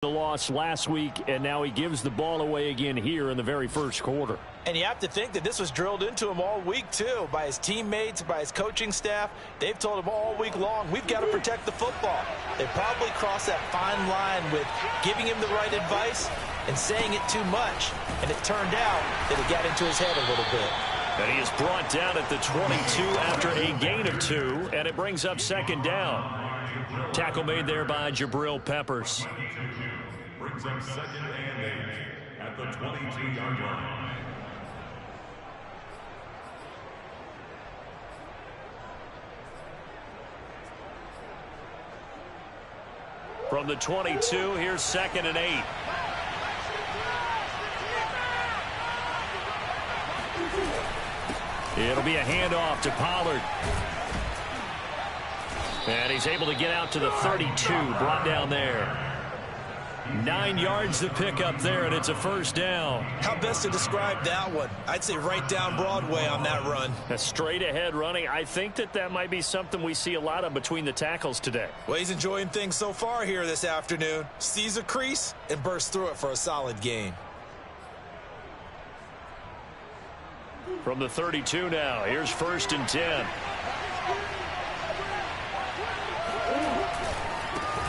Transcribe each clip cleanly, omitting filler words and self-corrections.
The loss last week, and now he gives the ball away again here in the very first quarter. And you have to think that this was drilled into him all week, too, by his teammates, by his coaching staff. They've told him all week long, we've got to protect the football. They probably crossed that fine line with giving him the right advice and saying it too much. And it turned out that it got into his head a little bit. And he is brought down at the 22 after a gain of 2, and it brings up second down. Tackle made there by Jabril Peppers. Brings up second and 8 at the 22-yard line. From the 22, here's second and 8. It'll be a handoff to Pollard. And he's able to get out to the 32, brought down there. 9 yards to pick up there, and it's a first down. How best to describe that one? I'd say right down Broadway on that run. A straight ahead running. I think that might be something we see a lot of between the tackles today. Well, he's enjoying things so far here this afternoon. Sees a crease and bursts through it for a solid gain. From the 32 now, here's first and 10.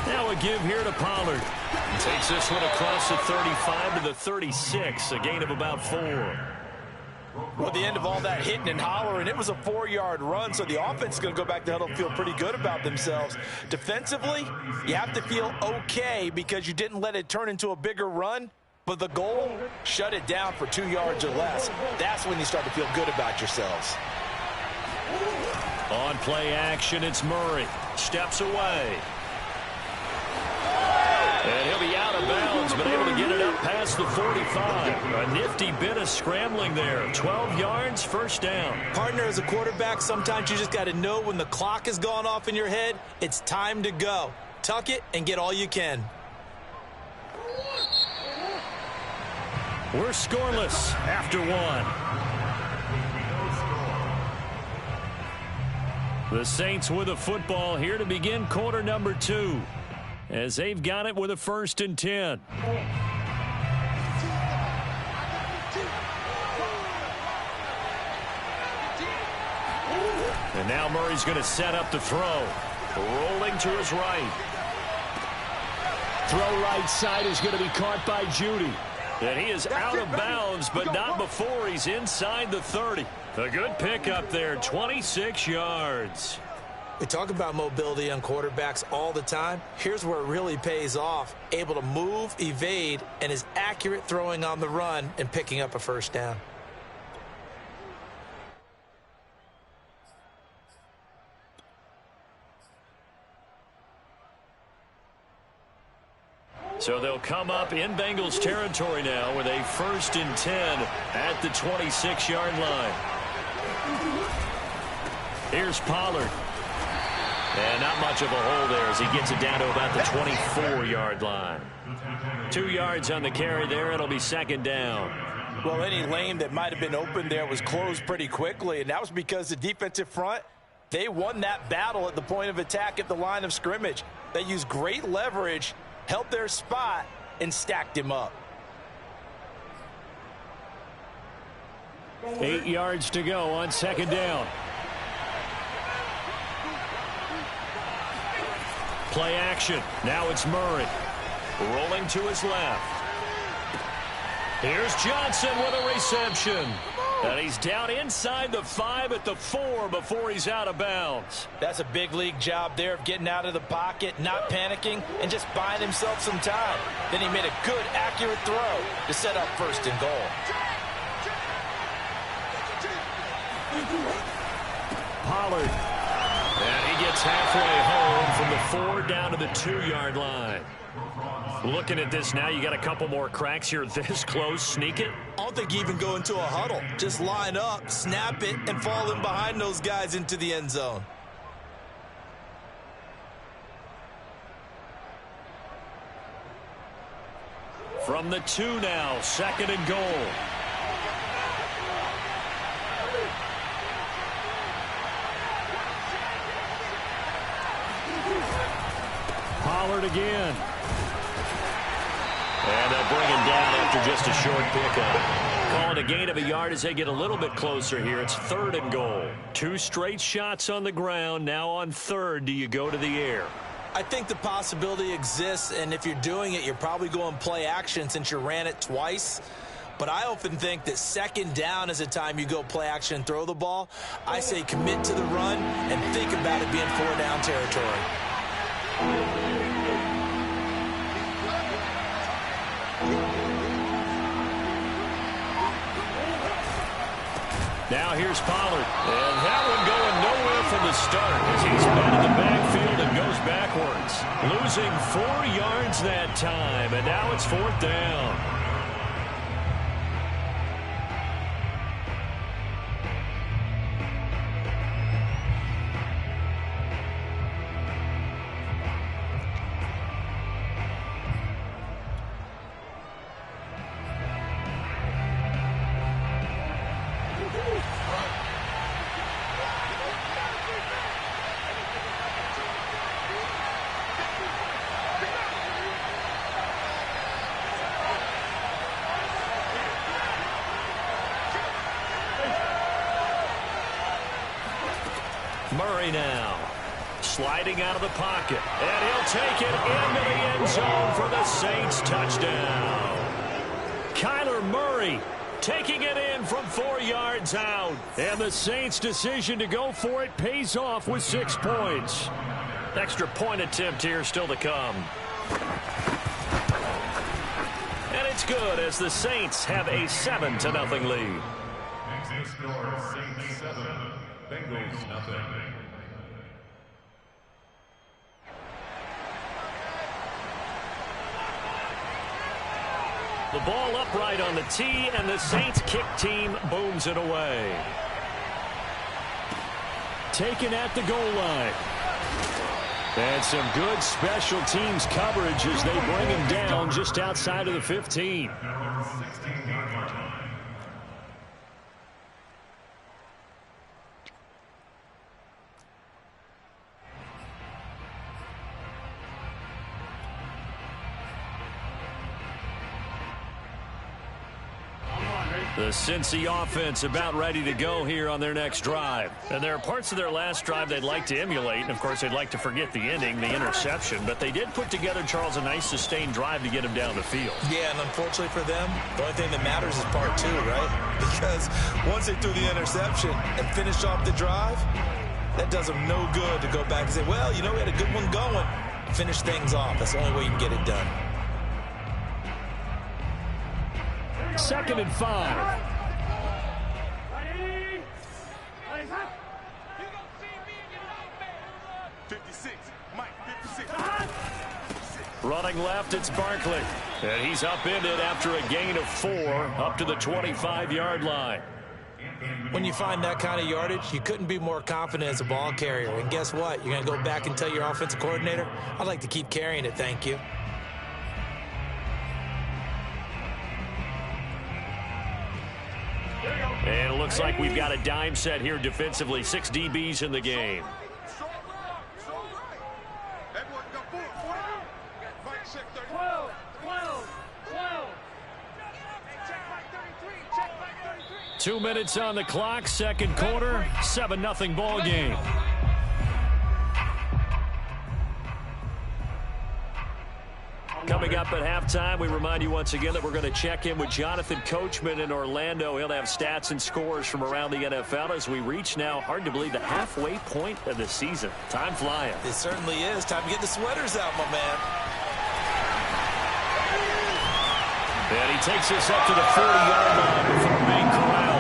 Now a give here to Pollard. He takes this one across the 35 to the 36, a gain of about 4. Well, at the end of all that hitting and hollering, it was a 4-yard run, so the offense is going to go back to huddle and feel pretty good about themselves. Defensively, you have to feel okay because you didn't let it turn into a bigger run, but the goal, shut it down for 2 yards or less. That's when you start to feel good about yourselves. On play action, it's Murray. Steps away. And he'll be out of bounds, but able to get it up past the 45. A nifty bit of scrambling there. 12 yards, first down. Partner, as a quarterback, sometimes you just got to know when the clock has gone off in your head, it's time to go. Tuck it and get all you can. We're scoreless after 1. The Saints with a football here to begin quarter number 2. As they've got it with a first and 10. And now Murray's going to set up the throw. Rolling to his right. Throw right side is going to be caught by Judy. And he is out of bounds, but not before he's inside the 30. A good pickup there, 26 yards. We talk about mobility on quarterbacks all the time. Here's where it really pays off. Able to move, evade, and is accurate throwing on the run and picking up a first down. So they'll come up in Bengals territory now with a first and 10 at the 26-yard line. Here's Pollard. And not much of a hole there as he gets it down to about the 24-yard line. 2 yards on the carry there. It'll be second down. Well, any lane that might have been open there was closed pretty quickly, and that was because the defensive front, they won that battle at the point of attack at the line of scrimmage. They used great leverage, held their spot, and stacked him up. 8 yards to go on second down. Play action. Now it's Murray. Rolling to his left. Here's Johnson with a reception. And he's down inside the 5 at the 4 before he's out of bounds. That's a big league job there of getting out of the pocket, not panicking, and just buying himself some time. Then he made a good, accurate throw to set up first and goal. Pollard. And he gets halfway home from the 4 down to the 2-yard line. Looking at this now, you got a couple more cracks here this close. Sneak it. I don't think you even go into a huddle. Just line up, snap it, and fall in behind those guys into the end zone. From the 2 now, second and goal. Pollard again. after just a short pickup. Calling a gain of a yard as they get a little bit closer here. It's 3rd and goal. 2 straight shots on the ground. Now on 3rd, do you go to the air? I think the possibility exists, and if you're doing it, you're probably going play action since you ran it twice. But I often think that 2nd down is the time you go play action and throw the ball. I say commit to the run and think about it being 4-down territory. Now here's Pollard. And that one going nowhere from the start as he's met in the backfield and goes backwards. Losing 4 yards that time, and now it's 4th down. Murray now sliding out of the pocket, and he'll take it into the end zone for the Saints touchdown. Kyler Murray taking it in from 4 yards out, and the Saints' decision to go for it pays off with 6 points. Extra point attempt here still to come. And it's good as the Saints have a 7-0 lead. Next score, Saints 7, Bengals nothing. The ball upright on the tee, and the Saints kick team booms it away. Taken at the goal line. And some good special teams coverage as they bring him down just outside of the 15. The Cincy offense about ready to go here on their next drive. And there are parts of their last drive they'd like to emulate. And, of course, they'd like to forget the ending, the interception. But they did put together, Charles, a nice sustained drive to get him down the field. Yeah, and unfortunately for them, the only thing that matters is part 2, right? Because once they threw the interception and finished off the drive, that does them no good to go back and say, well, you know, we had a good one going. Finish things off. That's the only way you can get it done. 2nd and 5. Running left, it's Barkley. And he's upended after a gain of 4 up to the 25-yard line. When you find that kind of yardage, you couldn't be more confident as a ball carrier. And guess what? You're going to go back and tell your offensive coordinator, I'd like to keep carrying it, thank you. And it looks like we've got a dime set here defensively. 6 DBs in the game. Two minutes on the clock, second quarter, 7-0 ball game. Coming up at halftime, we remind you once again that we're going to check in with Jonathan Coachman in Orlando. He'll have stats and scores from around the NFL as we reach now, hard to believe, the halfway point of the season. Time flying. It certainly is. Time to get the sweaters out, my man. And he takes us up to the 40-yard line before being corralled.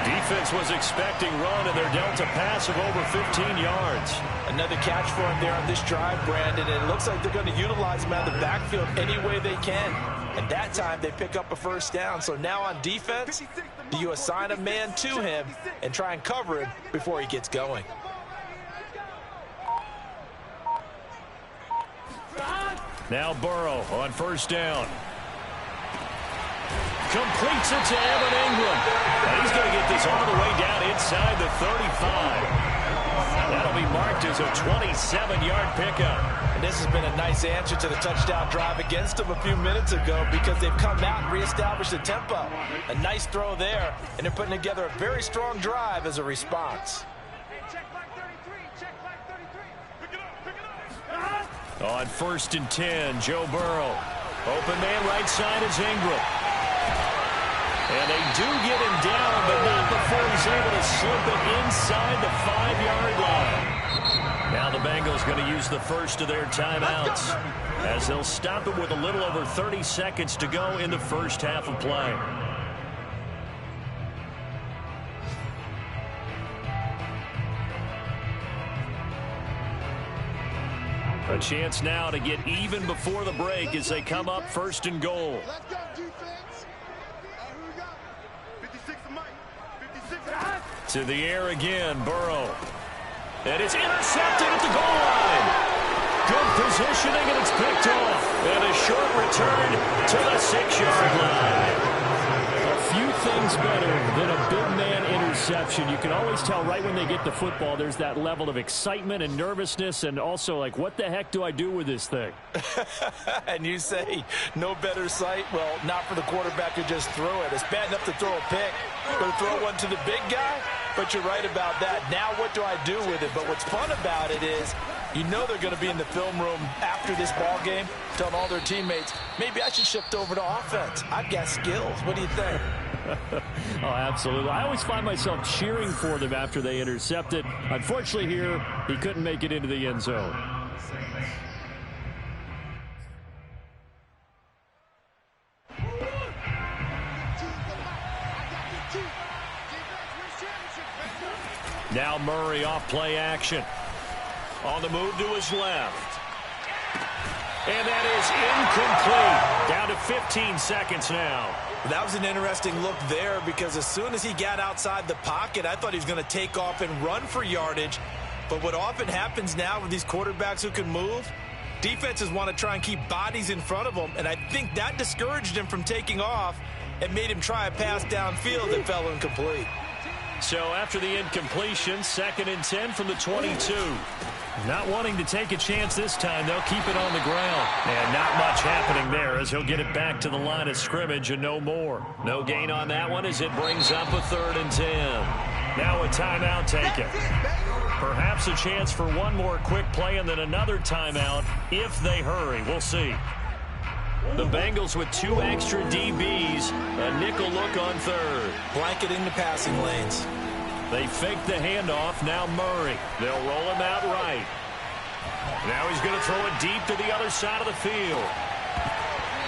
Defense was expecting run, and they're dealt a pass of over 15 yards. Another catch for him there on this drive, Brandon, and it looks like they're going to utilize him out of the backfield any way they can. And that time they pick up a first down. So now on defense, do you assign a man to him and try and cover him before he gets going? Now Burrow on first down. Completes it to Evan Ingram. And he's going to get this all the way down inside the 35. That'll be marked as a 27-yard pickup. This has been a nice answer to the touchdown drive against them a few minutes ago because they've come out and reestablished the tempo. A nice throw there, and they're putting together a very strong drive as a response. On 1st and 10, Joe Burrow. Open man right side is Ingram. And they do get him down, but not before he's able to slip it inside the 5-yard line. Now the Bengals going to use the first of their timeouts as they'll stop it with a little over 30 seconds to go in the first half of play. A chance now to get even before the break as they come up 1st and goal. Let's go, defense. Who we got? 56 to Mike. 56. To the air again, Burrow. And it's intercepted at the goal line. Good positioning, and it's picked off. And a short return to the 6-yard line. A few things better than a big man interception. You can always tell right when they get the football, there's that level of excitement and nervousness, and also like, what the heck do I do with this thing? And you say no better sight? Well, not for the quarterback to just throw it. It's bad enough to throw a pick, but to throw one to the big guy? But you're right about that. Now what do I do with it? But what's fun about it is you know they're going to be in the film room after this ball game telling all their teammates, maybe I should shift over to offense. I've got skills. What do you think? Oh, absolutely. I always find myself cheering for them after they intercept it. Unfortunately here, he couldn't make it into the end zone. Now Murray off play action. On the move to his left. And that is incomplete. Down to 15 seconds now. That was an interesting look there because as soon as he got outside the pocket, I thought he was going to take off and run for yardage. But what often happens now with these quarterbacks who can move, defenses want to try and keep bodies in front of them. And I think that discouraged him from taking off and made him try a pass downfield that fell incomplete. So after the incompletion, 2nd and 10 from the 22. Not wanting to take a chance this time, they'll keep it on the ground. And not much happening there as he'll get it back to the line of scrimmage and no more. No gain on that one as it brings up a 3rd and 10. Now a timeout taken. Perhaps a chance for one more quick play and then another timeout if they hurry. We'll see. The Bengals with 2 extra DBs. A nickel look on 3rd. Blanketing the passing lanes. They fake the handoff. Now Murray. They'll roll him out right. Now he's going to throw it deep to the other side of the field.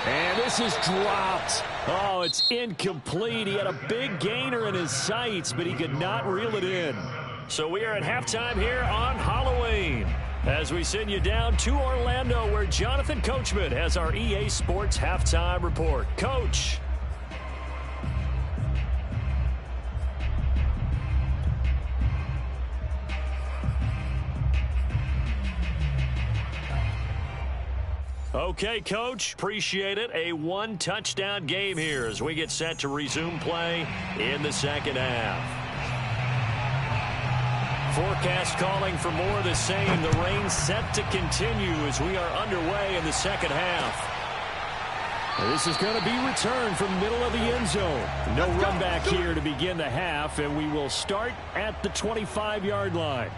And this is dropped. Oh, it's incomplete. He had a big gainer in his sights, but he could not reel it in. So we are at halftime here on Halloween, as we send you down to Orlando, where Jonathan Coachman has our EA Sports Halftime Report. Coach. Okay, Coach, appreciate it. A 1-touchdown game here as we get set to resume play in the second half. Forecast calling for more of the same. The rain set to continue as we are underway in the second half. This is going to be returned from middle of the end zone. No run back here to begin the half, and we will start at the 25-yard line.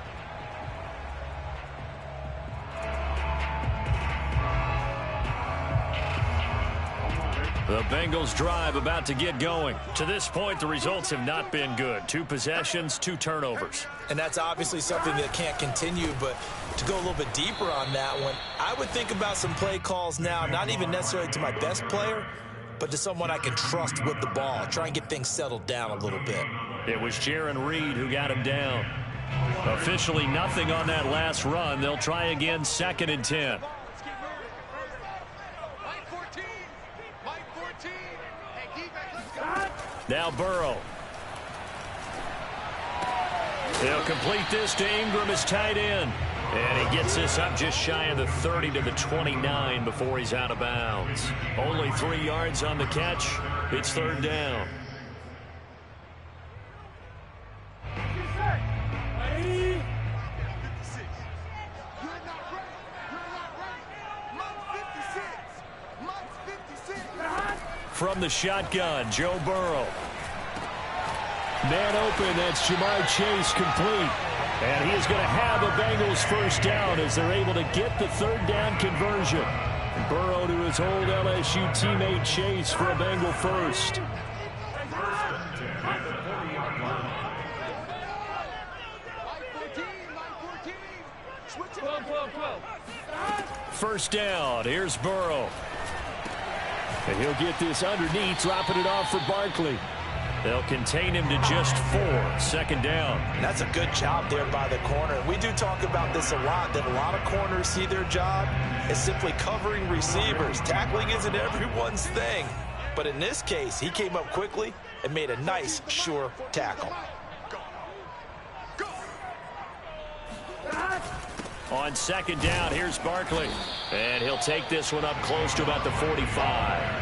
The Bengals drive about to get going. To this point, the results have not been good. 2 possessions, 2 turnovers. And that's obviously something that can't continue, but to go a little bit deeper on that one, I would think about some play calls now, not even necessarily to my best player, but to someone I can trust with the ball. Try and get things settled down a little bit. It was Jaron Reed who got him down. Officially nothing on that last run. They'll try again, 2nd and 10. Now Burrow. They'll complete this to Ingram as tight end. And he gets this up just shy of the 30 to the 29 before he's out of bounds. Only 3 yards on the catch. It's 3rd down. from the shotgun. Joe Burrow. Man open, that's Ja'Marr Chase complete. And he is going to have a Bengals first down as they're able to get the third down conversion. Burrow to his old LSU teammate Chase for a Bengal first. First down, here's Burrow. And he'll get this underneath, dropping it off for Barkley. They'll contain him to just 4. Second down. That's a good job there by the corner. We do talk about this a lot, that a lot of corners see their job as simply covering receivers. Tackling isn't everyone's thing. But in this case, he came up quickly and made a nice, sure tackle. On second down, here's Barkley. And he'll take this one up close to about the 45.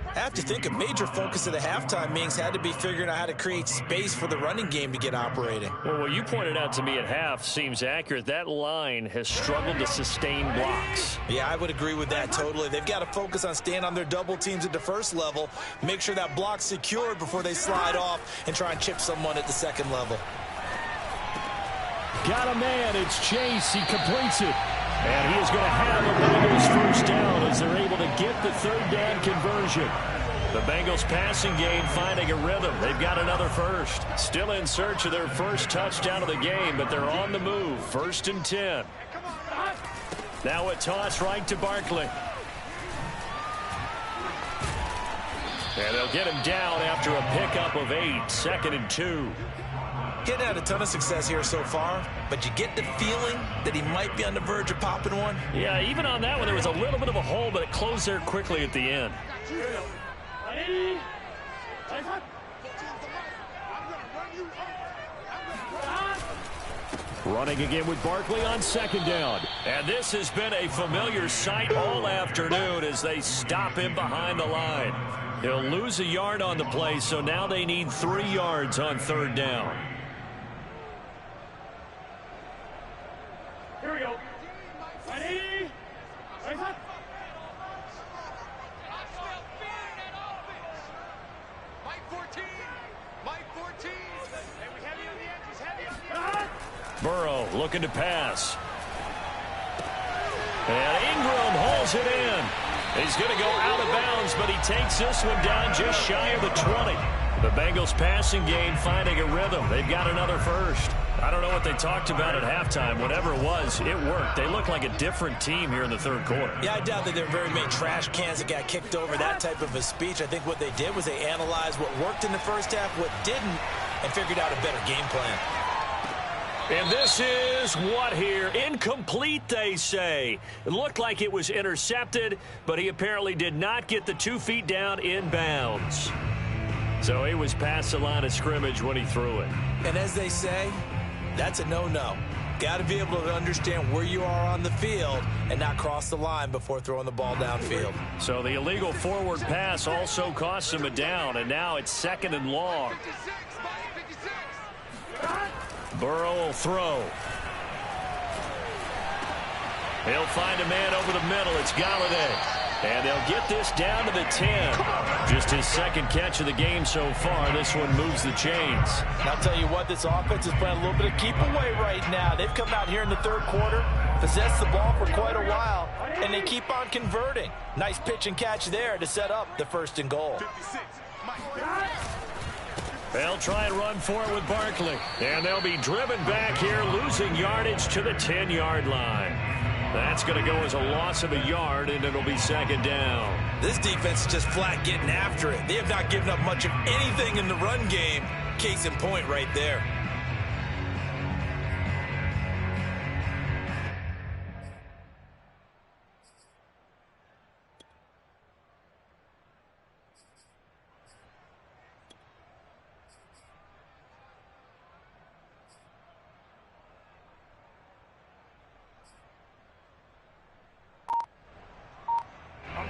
I have to think a major focus of the halftime meetings had to be figuring out how to create space for the running game to get operating. Well, what you pointed out to me at half seems accurate. That line has struggled to sustain blocks. Yeah, I would agree with that totally. They've got to focus on staying on their double teams at the first level, make sure that block's secured before they slide off and try and chip someone at the second level. Got a man. It's Chase. He completes it. And he is going to have a Bengals first down as they're able to get the third down conversion. The Bengals passing game finding a rhythm. They've got another first. Still in search of their first touchdown of the game, but they're on the move. 1st and 10. Now a toss right to Barkley. And they'll get him down after a pickup of 8. 2nd and 2. Getting had a ton of success here so far, but you get the feeling that he might be on the verge of popping one. Yeah, even on that one, there was a little bit of a hole, but it closed there quickly at the end. Running again with Barkley on second down. And this has been a familiar sight all afternoon as they stop him behind the line. He'll lose a yard on the play, so now they need 3 yards on third down. Here we go. Ready? Mike 14. Mike 14. And we heavy on the edges. Heavy on the edges. Burrow looking to pass. And Ingram holds it in. He's going to go out of bounds, but he takes this one down just shy of the 20. The Bengals passing game finding a rhythm. They've got another first. I don't know what they talked about at halftime. Whatever it was, it worked. They look like a different team here in the third quarter. Yeah, I doubt that there were very many trash cans that got kicked over, that type of a speech. I think what they did was they analyzed what worked in the first half, what didn't, and figured out a better game plan. And this is what here? Incomplete, they say. It looked like it was intercepted, but he apparently did not get the 2 feet down in bounds. So he was past the line of scrimmage when he threw it. And as they say, that's a no-no. Got to be able to understand where you are on the field and not cross the line before throwing the ball downfield. So the illegal forward pass also cost him a down, and now it's 2nd and long. Burrow will throw. He'll find a man over the middle. It's Galladay. And they'll get this down to the 10. Just his 2nd catch of the game so far. This one moves the chains. And I'll tell you what, this offense is playing a little bit of keep away right now. They've come out here in the third quarter, possessed the ball for quite a while, and they keep on converting. Nice pitch and catch there to set up the 1st and goal. They'll try and run for it with Barkley. And they'll be driven back here, losing yardage to the 10-yard line. That's going to go as a loss of a yard, and it'll be 2nd down. This defense is just flat getting after it. They have not given up much of anything in the run game. Case in point right there.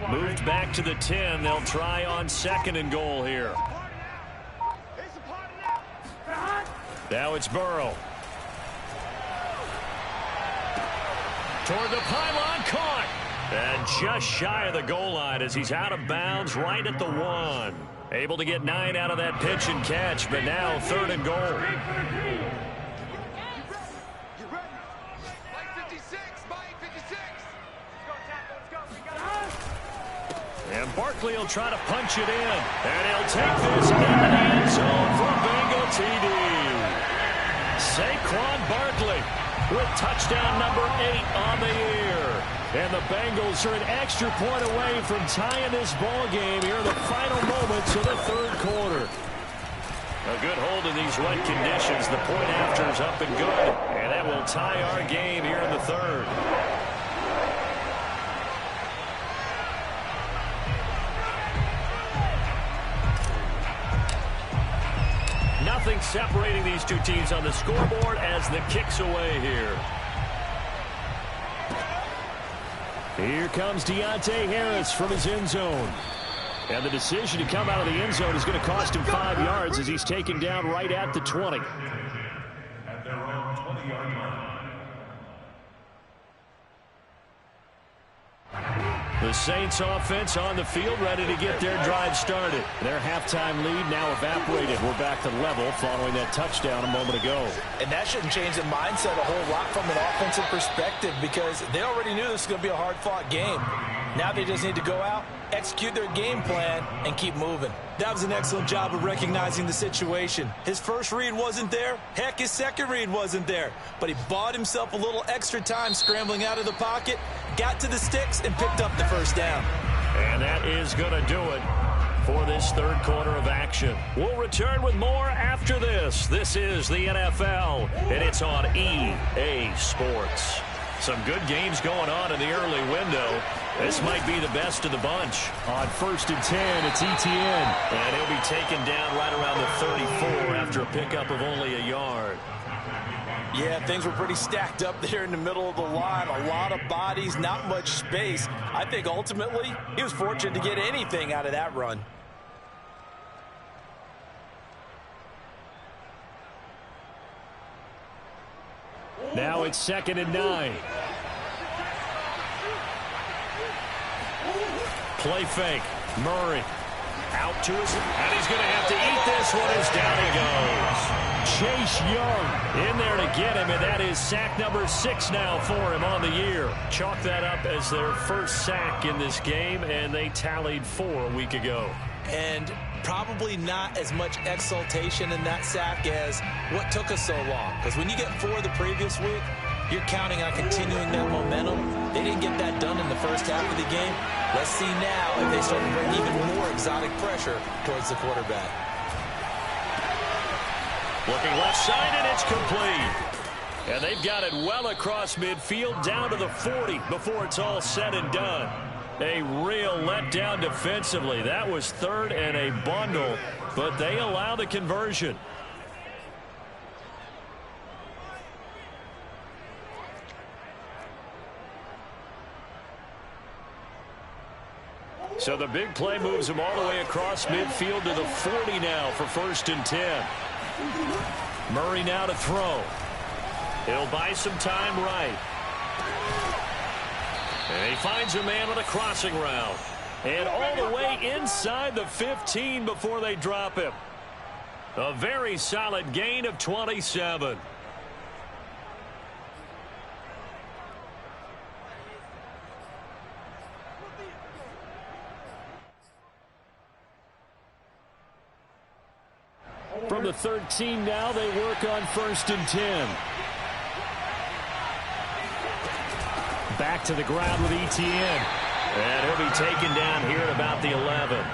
Moved back to the 10. They'll try on 2nd and goal here. Now it's Burrow. Toward the pylon, caught. And just shy of the goal line as he's out of bounds right at the 1. Able to get 9 out of that pitch and catch, but now 3rd and goal. And Barkley will try to punch it in. And he'll take this in the end zone for a Bengal TD. Saquon Barkley with touchdown number 8 on the year. And the Bengals are an extra point away from tying this ball game here in the final moments of the 3rd quarter. A good hold in these wet conditions. The point after is up and good. And that will tie our game here in the 3rd. Nothing separating these two teams on the scoreboard as the kick's away here. Here comes Deontay Harris from his end zone. And the decision to come out of the end zone is going to cost him 5 yards as he's taken down right at the 20. At their own 20-yard line. The Saints offense on the field ready to get their drive started. Their halftime lead now evaporated. We're back to level following that touchdown a moment ago. And that shouldn't change the mindset a whole lot from an offensive perspective because they already knew this was going to be a hard-fought game. Now they just need to go out, execute their game plan, and keep moving. That was an excellent job of recognizing the situation. His first read wasn't there. Heck, his second read wasn't there. But he bought himself a little extra time scrambling out of the pocket, got to the sticks, and picked up the first down. And that is going to do it for this 3rd quarter of action. We'll return with more after this. This is the NFL, and it's on EA Sports. Some good games going on in the early window. This might be the best of the bunch. On 1st and 10, it's Etienne. And he'll be taken down right around the 34 after a pickup of only a yard. Yeah, things were pretty stacked up there in the middle of the line. A lot of bodies, not much space. I think ultimately he was fortunate to get anything out of that run. Now it's 2nd and 9. Play fake. Murray out to his, and he's going to have to eat this one as down he goes. Chase Young in there to get him, and that is sack number 6 now for him on the year. Chalk that up as their first sack in this game, and they tallied 4 a week ago. And probably not as much exultation in that sack as what took us so long. Because when you get 4 the previous week, you're counting on continuing that momentum. They didn't get that done in the first half of the game. Let's see now if they start to bring even more exotic pressure towards the quarterback. Looking left side, and it's complete. And they've got it well across midfield down to the 40 before it's all said and done. A real letdown defensively. That was 3rd and a bundle, but they allow the conversion. So the big play moves him all the way across midfield to the 40 now for 1st and 10. Murray now to throw. He'll buy some time right. And he finds a man on a crossing route. And all the way inside the 15 before they drop him. A very solid gain of 27. From the 13 now, they work on 1st and 10. Back to the ground with Etienne. And he'll be taken down here at about the 11.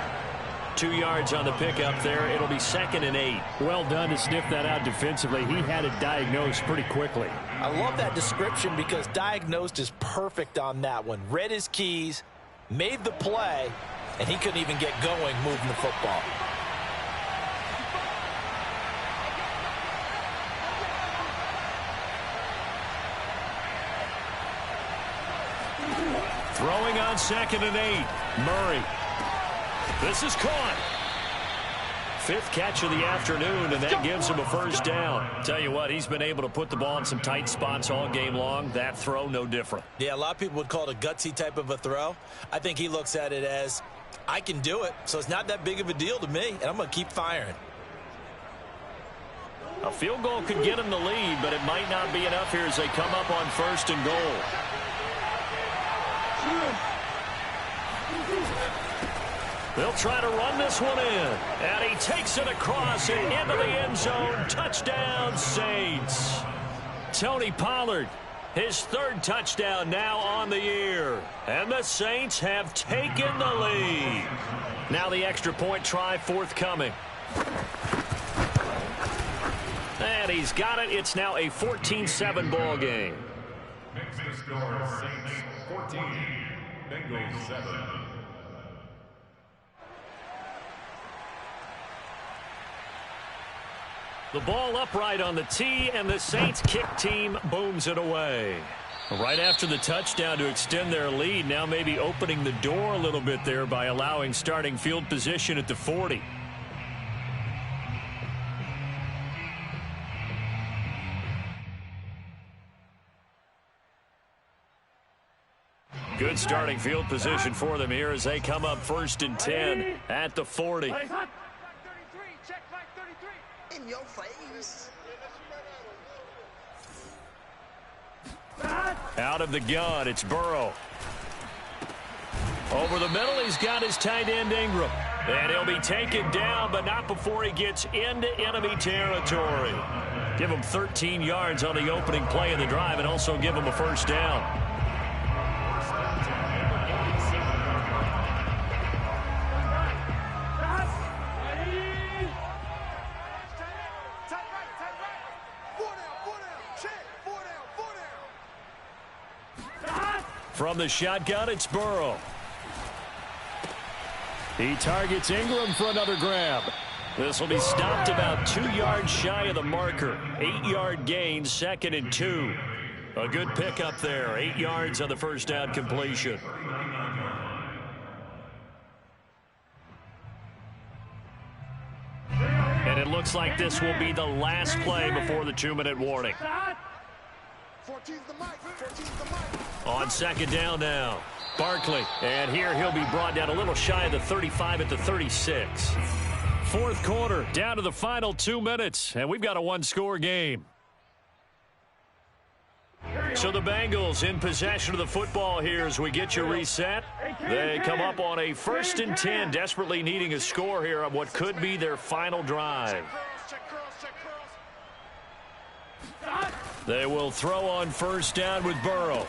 2 yards on the pickup there. It'll be 2nd and 8. Well done to sniff that out defensively. He had it diagnosed pretty quickly. I love that description because diagnosed is perfect on that one. Read his keys, made the play, and he couldn't even get going moving the football. Throwing on 2nd and 8. Murray. This is caught. fifth catch of the afternoon, and that gives him a first down. Tell you what, he's been able to put the ball in some tight spots all game long. That throw, no different. Yeah, a lot of people would call it a gutsy type of a throw. I think he looks at it as, I can do it, so it's not that big of a deal to me, and I'm going to keep firing. A field goal could get him the lead, but it might not be enough here as they come up on first and goal. They'll try to run this one in, and he takes it across and into the end zone. Touchdown, Saints. Tony Pollard, his third touchdown now on the year, and the Saints have taken the lead. Now the extra point try forthcoming. And he's got it. It's now a 14-7 ball game. Makes the score Saints 14, Bengals 7. The ball upright on the tee, and the Saints kick team booms it away. Right after the touchdown to extend their lead, now maybe opening the door a little bit there by allowing starting field position at the 40. Good starting field position for them here as they come up first and 10 at the 40. In your face. Out of the gun, it's Burrow. Over the middle, he's got his tight end Ingram. And he'll be taken down, but not before he gets into enemy territory. Give him 13 yards on the opening play of the drive and also give him a first down. From the shotgun, it's Burrow. He targets Ingram for another grab. This will be stopped about 2 yards shy of the marker. 8-yard gain, 2nd and 2. A good pickup there. 8 yards on the first down completion. And it looks like this will be the last play before the 2-minute warning. 14's the mic. 14's the mic. On second down now, Barkley. And here he'll be brought down a little shy of the 35 at the 36. Fourth quarter, down to the final 2 minutes, and we've got a one-score game. So the Bengals in possession of the football here as we get you reset. They come up on a 1st and 10, desperately needing a score here on what could be their final drive. They will throw on first down with Burrow.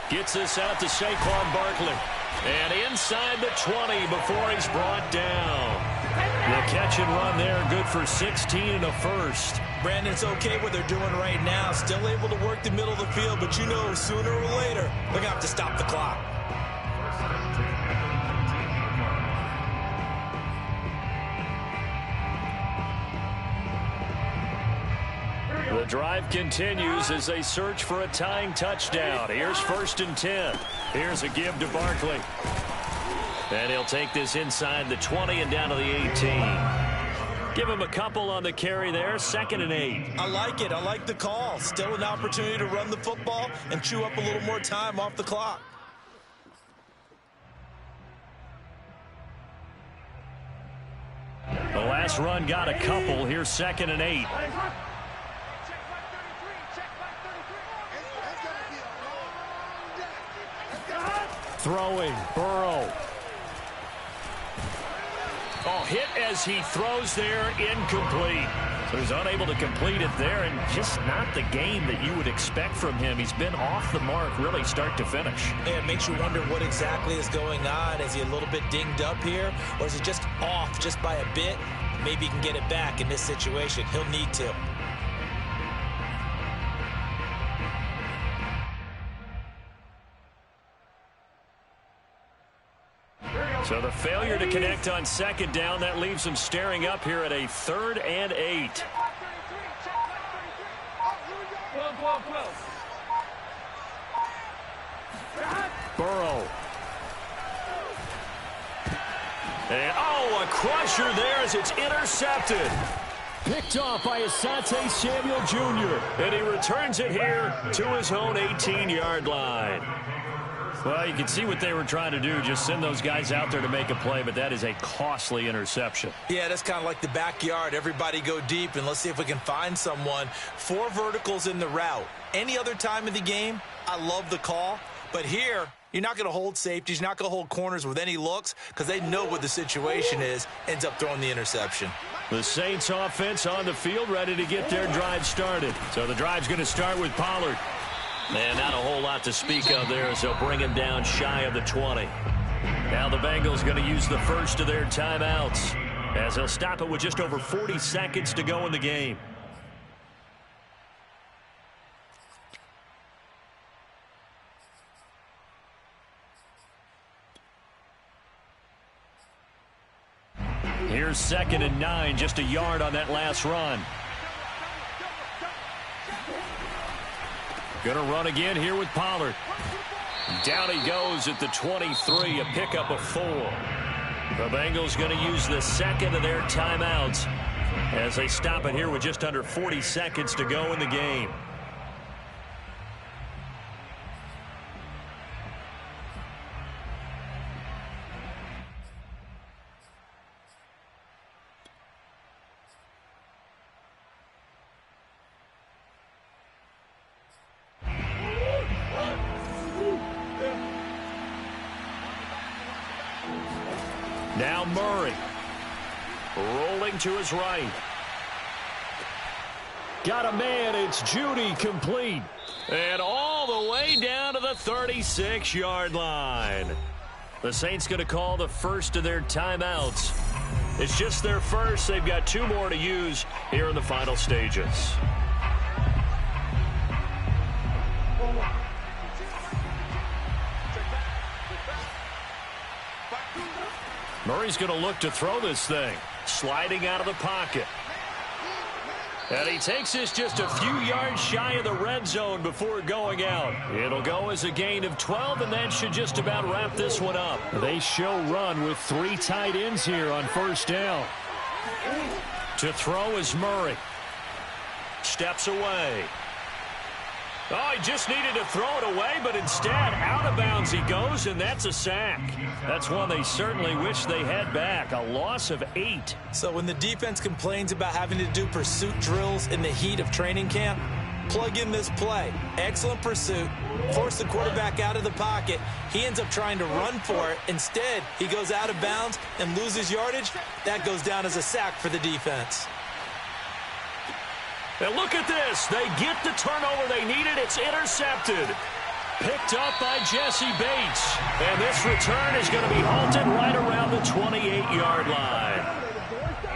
Gets this out to Saquon Barkley. And inside the 20 before he's brought down. The catch and run there, good for 16 and a first. Brandon, it's okay what they're doing right now. Still able to work the middle of the field, but you know sooner or later they're going to have to stop the clock. The drive continues as they search for a tying touchdown. Here's 1st and 10. Here's a give to Barkley. And he'll take this inside the 20 and down to the 18. Give him a couple on the carry there. 2nd and 8. I like it. I like the call. Still an opportunity to run the football and chew up a little more time off the clock. The last run got a couple. Here's 2nd and 8. Throwing, Burrow. Oh, hit as he throws there, incomplete. So he's unable to complete it there, and just not the game that you would expect from him. He's been off the mark, really, start to finish. Yeah, it makes you wonder what exactly is going on. Is he a little bit dinged up here, or is it just off just by a bit? Maybe he can get it back in this situation. He'll need to. So the failure to connect on second down, that leaves them staring up here at a 3rd and 8. Burrow. And, Oh, a crusher there as it's intercepted. Picked off by Asante Samuel Jr. And he returns it here to his own 18-yard line. Well, you can see what they were trying to do, just send those guys out there to make a play, but that is a costly interception. Yeah, that's kind of like the backyard. Everybody go deep, and let's see if we can find someone. 4 verticals in the route. Any other time of the game, I love the call. But here, you're not going to hold safeties. You're not going to hold corners with any looks because they know what the situation is. Ends up throwing the interception. The Saints offense on the field, ready to get their drive started. So the drive's going to start with Pollard. And not a whole lot to speak of there as they'll bring him down shy of the 20. Now the Bengals going to use the first of their timeouts as they'll stop it with just over 40 seconds to go in the game. Here's 2nd and 9, just a yard on that last run. Going to run again here with Pollard. Down he goes at the 23, a pickup of 4. The Bengals going to use the second of their timeouts as they stop it here with just under 40 seconds to go in the game. Now Murray, rolling to his right. Got a man, it's Judy, complete. And all the way down to the 36-yard line. The Saints going to call the first of their timeouts. It's just their first. They've got 2 more to use here in the final stages. Murray's going to look to throw this thing. Sliding out of the pocket. And he takes this just a few yards shy of the red zone before going out. It'll go as a gain of 12, and that should just about wrap this one up. They show run with 3 tight ends here on first down. To throw is Murray. Steps away. Oh, he just needed to throw it away, but instead, out of bounds he goes, and that's a sack. That's one they certainly wish they had back. A loss of 8. So when the defense complains about having to do pursuit drills in the heat of training camp, plug in this play. Excellent pursuit. Force the quarterback out of the pocket. He ends up trying to run for it. Instead, he goes out of bounds and loses yardage. That goes down as a sack for the defense. And look at this. They get the turnover they needed. It's intercepted. Picked up by Jesse Bates. And this return is going to be halted right around the 28-yard line.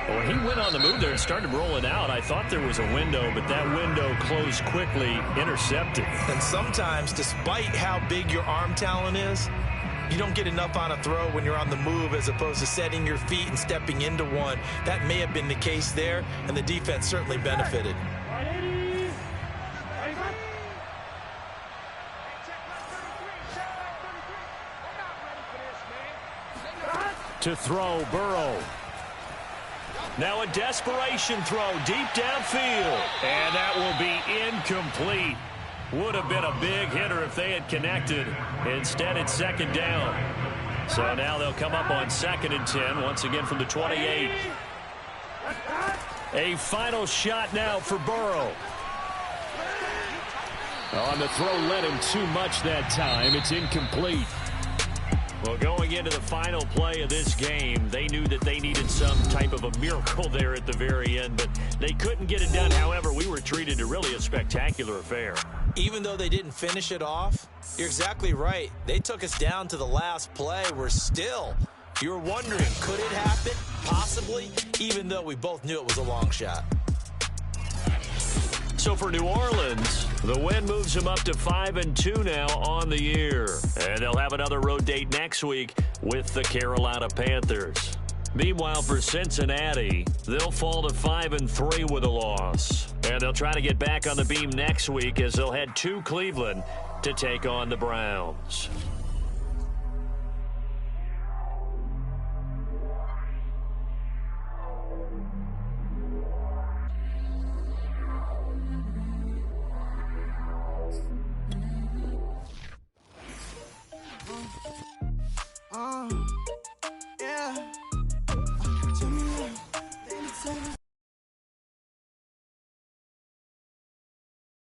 When he went on the move there and started rolling out, I thought there was a window, but that window closed quickly, intercepted. And sometimes, despite how big your arm talent is, you don't get enough on a throw when you're on the move as opposed to setting your feet and stepping into one. That may have been the case there, and the defense certainly benefited. To throw, Burrow. Now a desperation throw deep downfield. And that will be incomplete. Would have been a big hitter if they had connected. Instead, it's 2nd down. So now they'll come up on 2nd and 10, once again from the 28. A final shot now for Burrow. On the throw, led him too much that time. It's incomplete. Well, going into the final play of this game, they knew that they needed some type of a miracle there at the very end, but they couldn't get it done. However, we were treated to really a spectacular affair. Even though they didn't finish it off, you're exactly right. They took us down to the last play. We're still, you're wondering, could it happen? Possibly, even though we both knew it was a long shot. So for New Orleans, the win moves them up to 5-2 now on the year. And they'll have another road date next week with the Carolina Panthers. Meanwhile, for Cincinnati, they'll fall to 5-3 with a loss. And they'll try to get back on the beam next week as they'll head to Cleveland to take on the Browns.